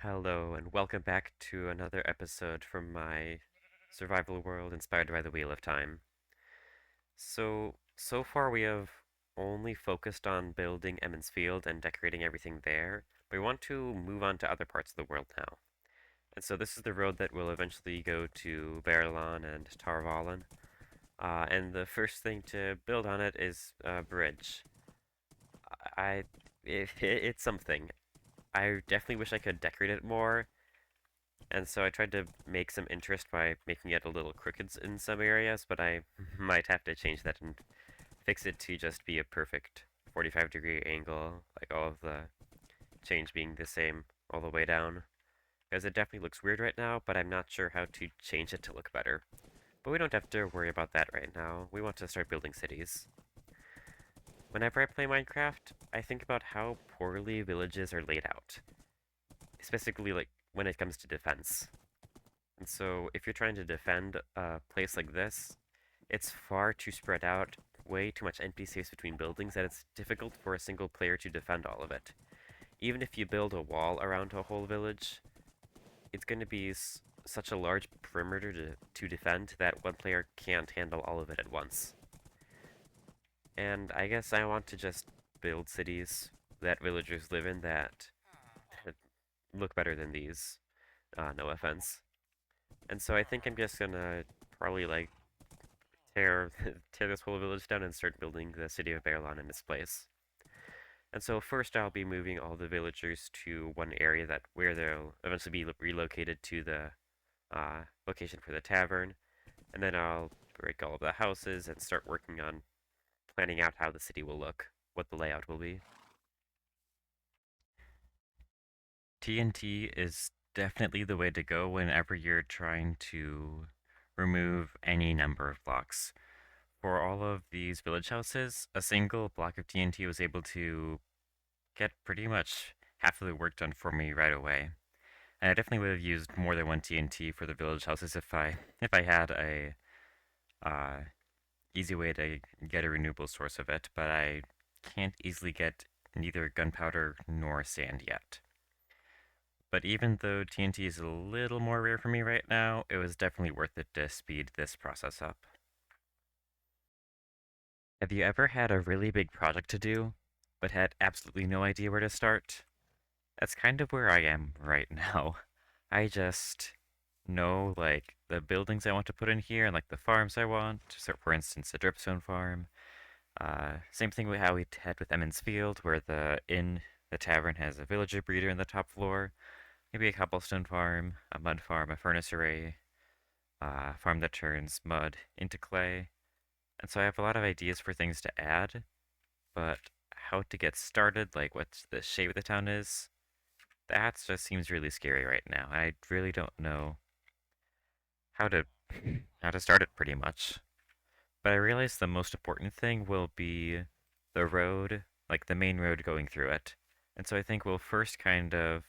Hello, and welcome back to another episode from my survival world inspired by the Wheel of Time. So far we have only focused on building Emmons Field and decorating everything there, but we want to move on to other parts of the world now. And so this is the road that will eventually go to Baerlon and Tarvalon. And the first thing to build on it is a bridge. I, it's something. I definitely wish I could decorate it more. And so I tried to make some interest by making it a little crooked in some areas, but I might have to change that and fix it to just be a perfect 45-degree angle, like all of the change being the same all the way down. Because it definitely looks weird right now, but I'm not sure how to change it to look better. But we don't have to worry about that right now. We want to start building cities. Whenever I play Minecraft, I think about how poorly villages are laid out, specifically like when it comes to defense. And so if you're trying to defend a place like this, it's far too spread out, way too much empty space between buildings that it's difficult for a single player to defend all of it. Even if you build a wall around a whole village, it's going to be such a large perimeter to defend that one player can't handle all of it at once. And I guess I want to just build cities that villagers live in that look better than these. No offense. And so I think I'm just gonna probably like tear tear this whole village down and start building the city of Baerlon in its place. And so first I'll be moving all the villagers to one area that where they'll eventually be relocated to the location for the tavern, and then I'll break all of the houses and start working on planning out how the city will look, what the layout will be. TNT is definitely the way to go whenever you're trying to remove any number of blocks. For all of these village houses, a single block of TNT was able to get pretty much half of the work done for me right away. And I definitely would have used more than one TNT for the village houses if I had a uh, easy way to get a renewable source of it, but I can't easily get neither gunpowder nor sand yet. But even though TNT is a little more rare for me right now, it was definitely worth it to speed this process up. Have you ever had a really big project to do, but had absolutely no idea where to start? That's kind of where I am right now. I just know, like, the buildings I want to put in here and, like, the farms I want. So, for instance, the dripstone farm. Same thing with how we had with Emmons Field, where the tavern has a villager breeder in the top floor. Maybe a cobblestone farm, a mud farm, a furnace array, a farm that turns mud into clay. And so I have a lot of ideas for things to add, but how to get started, like what the shape of the town is, that just seems really scary right now. I really don't know how to how to start it pretty much. But I realize the most important thing will be the road, like the main road going through it. And so I think we'll first kind of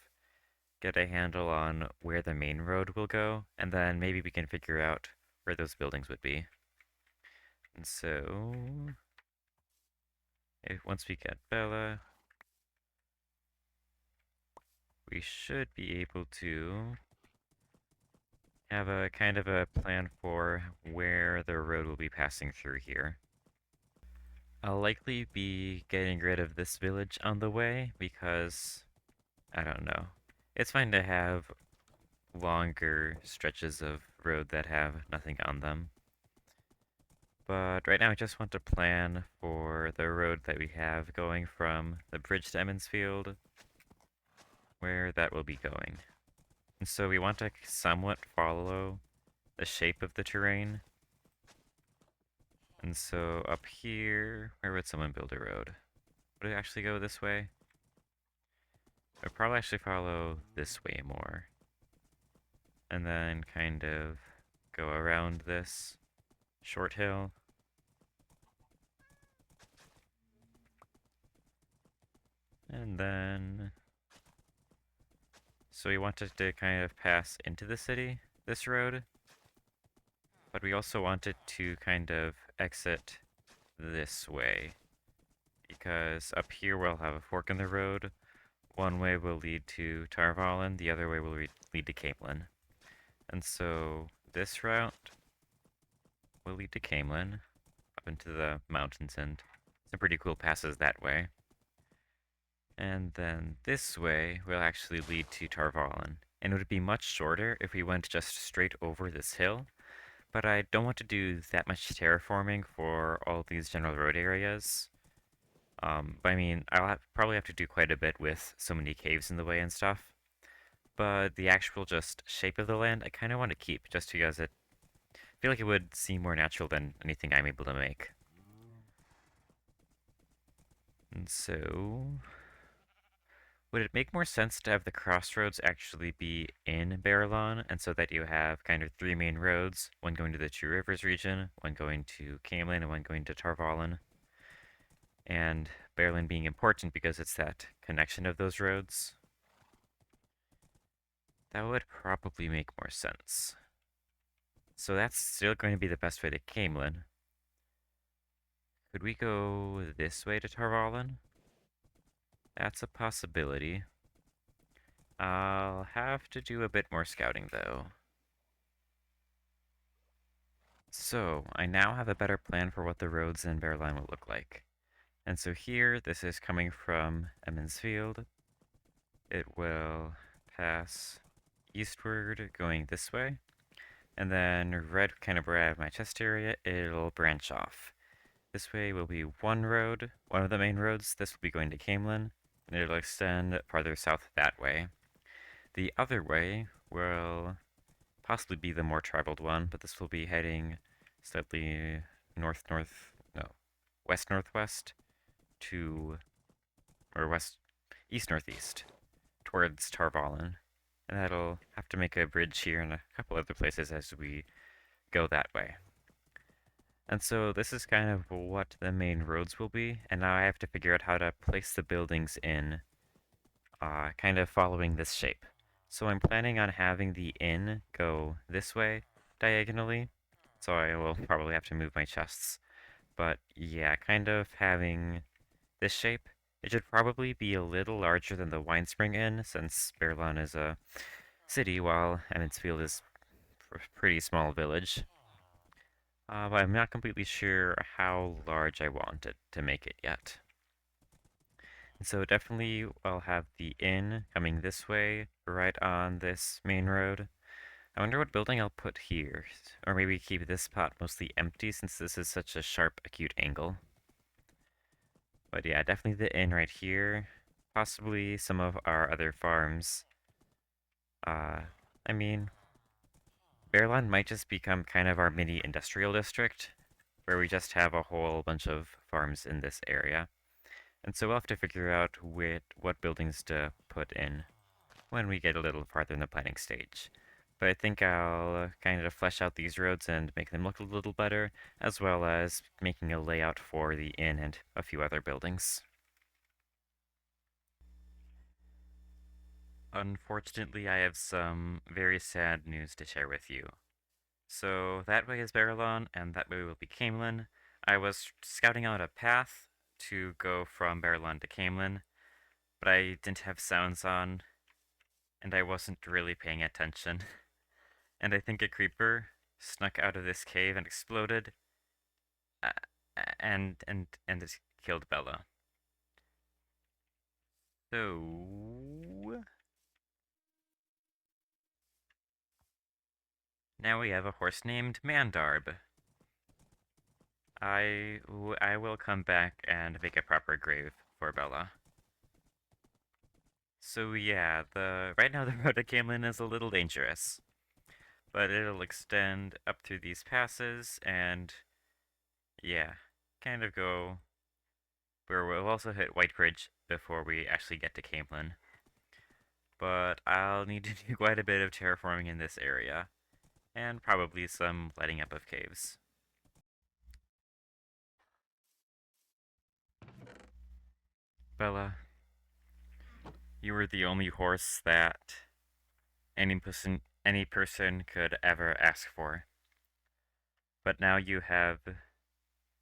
get a handle on where the main road will go, and then maybe we can figure out where those buildings would be. And so, once we get Bella, we should be able to have a kind of a plan for where the road will be passing through here. I'll likely be getting rid of this village on the way because, I don't know. It's fine to have longer stretches of road that have nothing on them. But right now I just want to plan for the road that we have going from the bridge to Emmonsfield, where that will be going. And so we want to somewhat follow the shape of the terrain. And so up here, where would someone build a road? Would it actually go this way? I'd probably actually follow this way more. And then kind of go around this short hill. And then... So we wanted to kind of pass into the city, this road. But we also wanted to kind of exit this way. Because up here we'll have a fork in the road, one way will lead to Tarvalin, the other way will lead to Camelin. And so this route will lead to Camelin, up into the mountains and some pretty cool passes that way. And then this way will actually lead to Tarvalin. And it would be much shorter if we went just straight over this hill, but I don't want to do that much terraforming for all these general road areas. But I mean, probably have to do quite a bit with so many caves in the way and stuff. But the actual just shape of the land, I kind of want to keep, just because I feel like it would seem more natural than anything I'm able to make. And so, would it make more sense to have the crossroads actually be in Baerlon, and so that you have kind of three main roads, one going to the Two Rivers region, one going to Camelin, and one going to Tarvalin? And Baerlon being important because it's that connection of those roads? That would probably make more sense. So that's still going to be the best way to Camelin. Could we go this way to Tarvalin? That's a possibility. I'll have to do a bit more scouting, though. So, I now have a better plan for what the roads in Baerlon will look like. And so here, this is coming from Emmonsfield. It will pass eastward, going this way. And then red, kind of where I have my chest area, it'll branch off. This way will be one road, one of the main roads. This will be going to Camelin, and it'll extend farther south that way. The other way will possibly be the more traveled one, but this will be heading slightly no, west-northwest to, or east-northeast towards Tarvalin. And that'll have to make a bridge here and a couple other places as we go that way. And so this is kind of what the main roads will be, and now I have to figure out how to place the buildings in, kind of following this shape. So I'm planning on having the inn go this way, diagonally, so I will probably have to move my chests. But yeah, kind of having this shape. It should probably be a little larger than the Wine Spring Inn, since Baerlon is a city, while Emmonsfield is a pretty small village. But I'm not completely sure how large I want it to make it yet. And so definitely I'll have the inn coming this way, right on this main road. I wonder what building I'll put here. Or maybe keep this spot mostly empty since this is such a sharp, acute angle. But yeah, definitely the inn right here. Possibly some of our other farms. I mean, Baerlon might just become kind of our mini industrial district, where we just have a whole bunch of farms in this area. And so we'll have to figure out what buildings to put in when we get a little farther in the planning stage. But I think I'll kind of flesh out these roads and make them look a little better, as well as making a layout for the inn and a few other buildings. Unfortunately, I have some very sad news to share with you. So that way is Baerlon, and that way will be Camelin. I was scouting out a path to go from Baerlon to Camelin, but I didn't have sounds on, and I wasn't really paying attention. And I think a creeper snuck out of this cave and exploded, uh, and it killed Bella. So now we have a horse named Mandarb. I will come back and make a proper grave for Bella. So yeah, the right now the road to Camelin is a little dangerous, but it'll extend up through these passes and yeah, kind of go where we'll also hit White Bridge before we actually get to Camelin. But I'll need to do quite a bit of terraforming in this area, and probably some lighting up of caves. Bella, you were the only horse that any person could ever ask for. But now you have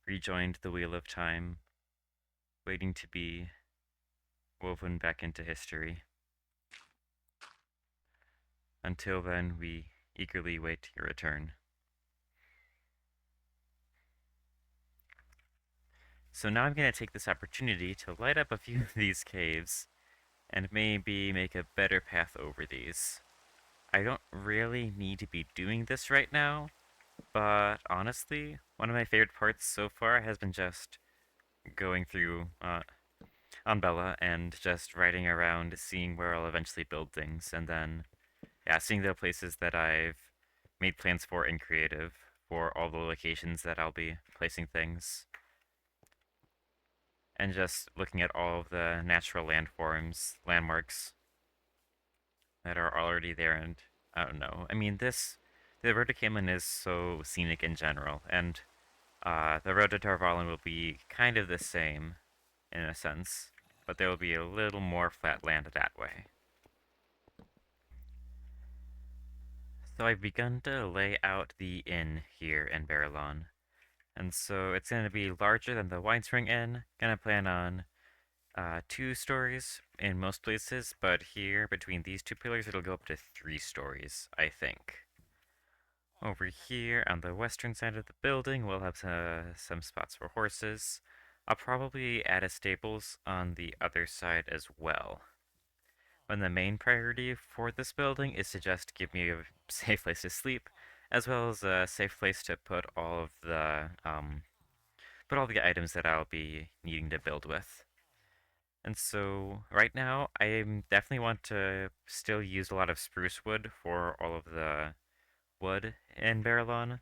rejoined the wheel of time, waiting to be woven back into history. Until then, we eagerly wait your return. So now I'm going to take this opportunity to light up a few of these caves and maybe make a better path over these. I don't really need to be doing this right now, but honestly, one of my favorite parts so far has been just going through on Bella and just riding around, seeing where I'll eventually build things, and then, yeah, seeing the places that I've made plans for in creative for all the locations that I'll be placing things, and just looking at all of the natural landforms, landmarks that are already there. And I don't know. I mean, the road to Camelin is so scenic in general, and the road to Tarvalin will be kind of the same in a sense, but there will be a little more flat land that way. So I've begun to lay out the inn here in Baerlon, and so it's going to be larger than the Wine Spring Inn. Gonna plan on 2 stories in most places, but here between these two pillars it'll go up to 3 stories, I think. Over here on the western side of the building, we'll have some spots for horses. I'll probably add a stables on the other side as well. When the main priority for this building is to just give me a safe place to sleep, as well as a safe place to put all the items that I'll be needing to build with. And so right now, I definitely want to still use a lot of spruce wood for all of the wood in Baerlon,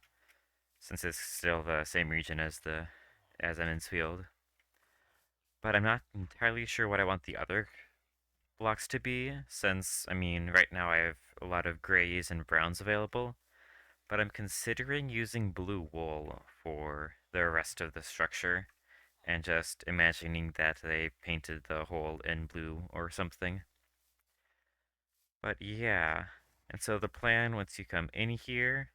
since it's still the same region as Emmons Field. But I'm not entirely sure what I want the other blocks to be, since, I mean, right now I have a lot of grays and browns available, but I'm considering using blue wool for the rest of the structure, and just imagining that they painted the hole in blue or something. But yeah, and so the plan once you come in here,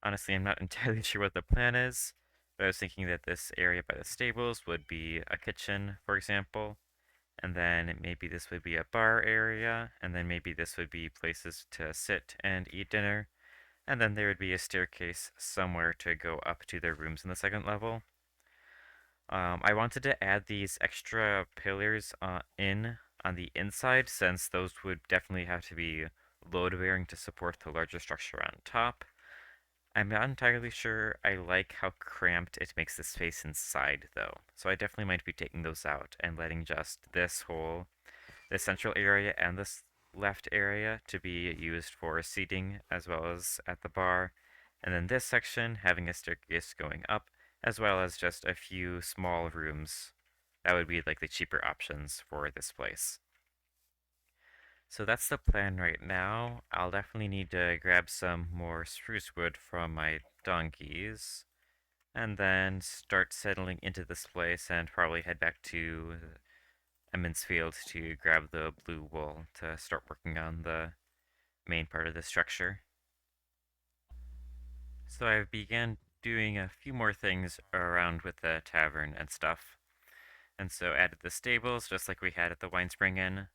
honestly, I'm not entirely sure what the plan is, but I was thinking that this area by the stables would be a kitchen, for example, and then maybe this would be a bar area, and then maybe this would be places to sit and eat dinner, and then there would be a staircase somewhere to go up to their rooms in the second level. I wanted to add these extra pillars in on the inside, since those would definitely have to be load bearing to support the larger structure on top. I'm not entirely sure I like how cramped it makes the space inside, though, so I definitely might be taking those out and letting just this central area and this left area to be used for seating as well as at the bar, and then this section having a staircase going up, as well as just a few small rooms. That would be like the cheaper options for this place. So that's the plan right now. I'll definitely need to grab some more spruce wood from my donkeys, and then start settling into this place and probably head back to Emmons Field to grab the blue wool to start working on the main part of the structure. So I've began doing a few more things around with the tavern and stuff. And so added the stables, just like we had at the Wine Spring Inn.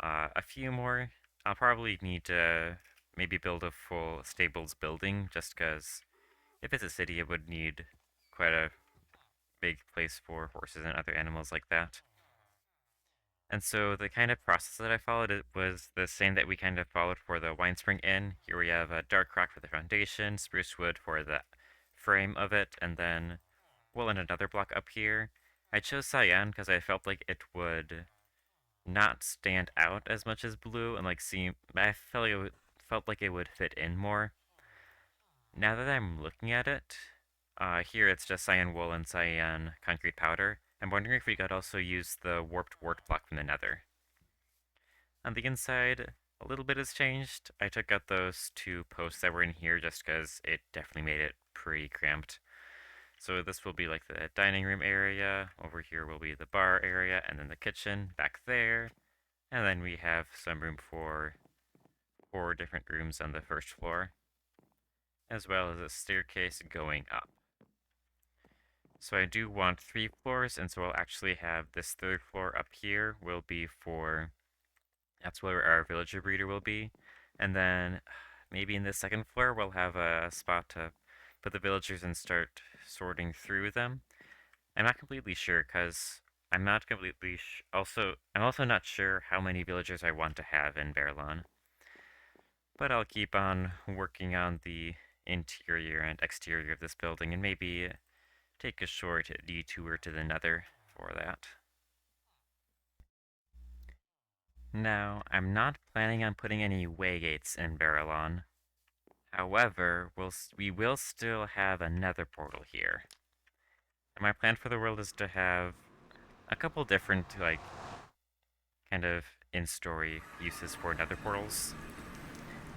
A few more. I'll probably need to maybe build a full stables building, just because if it's a city, it would need quite a big place for horses and other animals like that. And so the kind of process that I followed it was the same that we kind of followed for the Wine Spring Inn. Here we have a dark rock for the foundation, spruce wood for the frame of it, and then wool in another block up here. I chose cyan because I felt like it would not stand out as much as blue, and like seem I felt like it would fit in more. Now that I'm looking at it, here it's just cyan wool and cyan concrete powder. I'm wondering if we could also use the warped wart block from the nether. On the inside, a little bit has changed. I took out those 2 posts that were in here just because it definitely made it pretty cramped. So this will be like the dining room area. Over here will be the bar area, and then the kitchen back there. And then we have some room for 4 different rooms on the first floor, as well as a staircase going up. So I do want 3 floors, and so I'll actually have this third floor up here will be for, that's where our villager breeder will be. And then maybe in the second floor we'll have a spot to put the villagers and start sorting through them. I'm not completely sure because I'm also not sure how many villagers I want to have in Baerlon. But I'll keep on working on the interior and exterior of this building and maybe take a short detour to the nether for that. Now, I'm not planning on putting any waygates in Baerlon. However, we will still have a nether portal here. And my plan for the world is to have a couple different, like, kind of in-story uses for nether portals.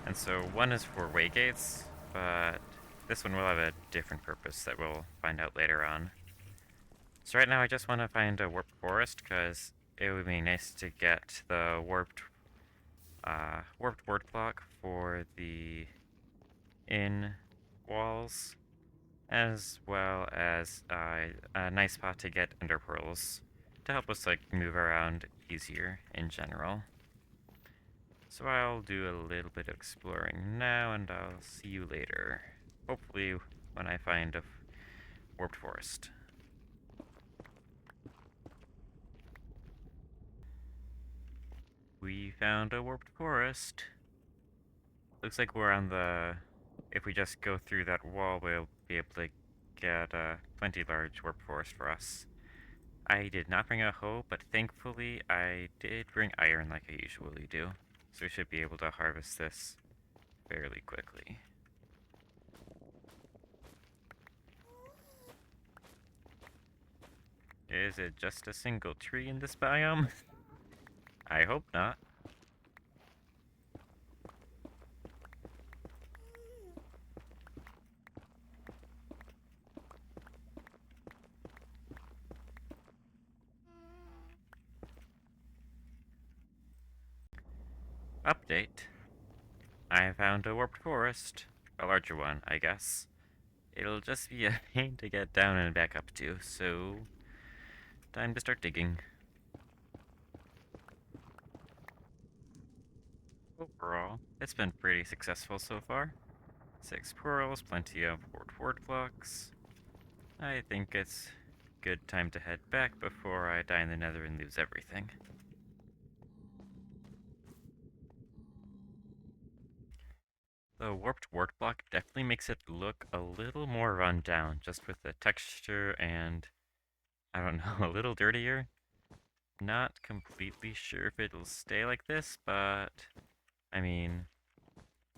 And so one is for waygates, but this one will have a different purpose that we'll find out later on. So right now I just want to find a warped forest because it would be nice to get the warped word block for the inn walls, as well as a nice spot to get ender pearls to help us like move around easier in general. So I'll do a little bit of exploring now, and I'll see you later. Hopefully, when I find a warped forest. We found a warped forest. Looks like we're on the. If we just go through that wall, we'll be able to get a plenty large warped forest for us. I did not bring a hoe, but thankfully I did bring iron like I usually do. So we should be able to harvest this fairly quickly. Is it just a single tree in this biome? I hope not. Update. I found a warped forest. A larger one, I guess. It'll just be a pain to get down and back up to, so time to start digging. Overall, it's been pretty successful so far. 6 pearls, plenty of ward blocks. I think it's good time to head back before I die in the nether and lose everything. The warped ward block definitely makes it look a little more run down, just with the texture and, I don't know, a little dirtier. Not completely sure if it'll stay like this, but I mean,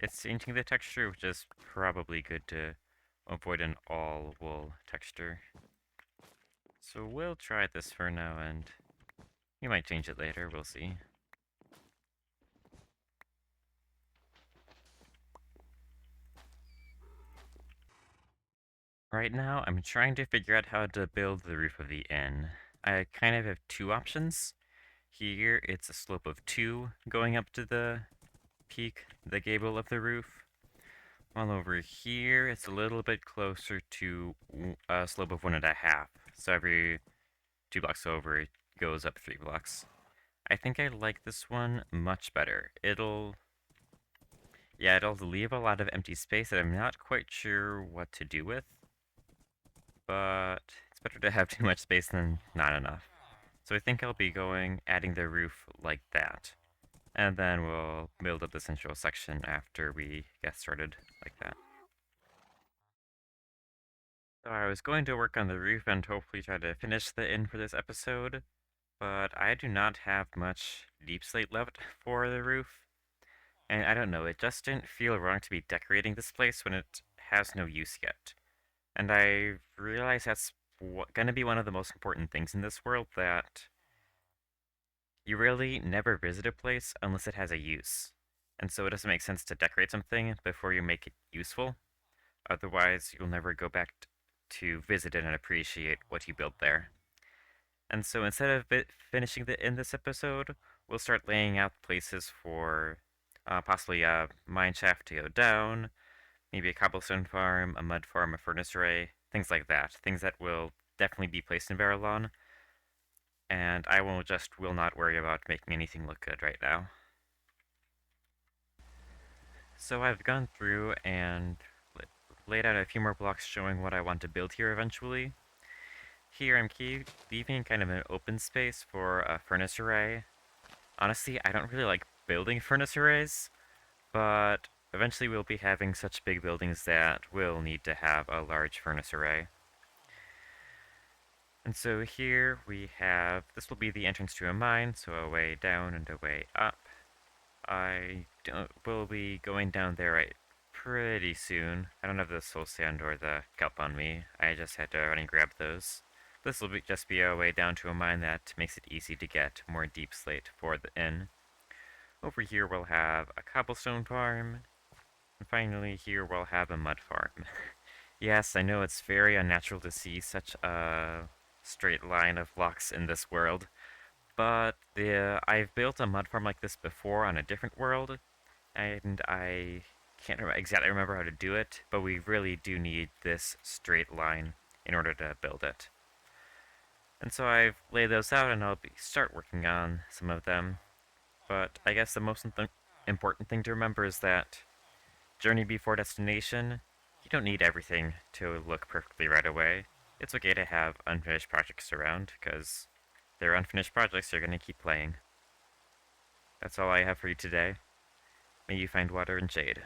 it's changing the texture, which is probably good to avoid an all wool texture. So we'll try this for now, and we might change it later, we'll see. Right now, I'm trying to figure out how to build the roof of the inn. I kind of have 2 options. Here, it's a slope of 2 going up to the peak, the gable of the roof. While over here, it's a little bit closer to a slope of 1.5. So every 2 blocks over, it goes up 3 blocks. I think I like this one much better. It'll leave a lot of empty space that I'm not quite sure what to do with, but it's better to have too much space than not enough. So I think I'll be adding the roof like that. And then we'll build up the central section after we get started like that. So I was going to work on the roof and hopefully try to finish the inn for this episode, but I do not have much deep slate left for the roof. And I don't know, it just didn't feel wrong to be decorating this place when it has no use yet. And I realize that's gonna be one of the most important things in this world, that you really never visit a place unless it has a use. And so it doesn't make sense to decorate something before you make it useful. Otherwise, you'll never go back to visit it and appreciate what you built there. And so instead of finishing in this episode, we'll start laying out places for possibly a mine shaft to go down, maybe a cobblestone farm, a mud farm, a furnace array, things like that. Things that will definitely be placed in Baerlon, and I will not worry about making anything look good right now. So I've gone through and laid out a few more blocks showing what I want to build here eventually. Here I'm leaving kind of an open space for a furnace array. Honestly, I don't really like building furnace arrays, but eventually we'll be having such big buildings that we'll need to have a large furnace array. And so here we have, this will be the entrance to a mine, so a way down and a way up. Will be going down there pretty soon. I don't have the soul sand or the kelp on me. I just had to run and grab those. This will just be a way down to a mine that makes it easy to get more deep slate for the inn. Over here we'll have a cobblestone farm, and finally here we'll have a mud farm. Yes, I know it's very unnatural to see such a straight line of blocks in this world, but I've built a mud farm like this before on a different world, and I can't exactly remember how to do it, but we really do need this straight line in order to build it. And so I've laid those out, and start working on some of them. But I guess the most important thing to remember is that journey before destination, you don't need everything to look perfectly right away. It's okay to have unfinished projects around, because they're unfinished projects you're going to keep playing. That's all I have for you today. May you find water and shade.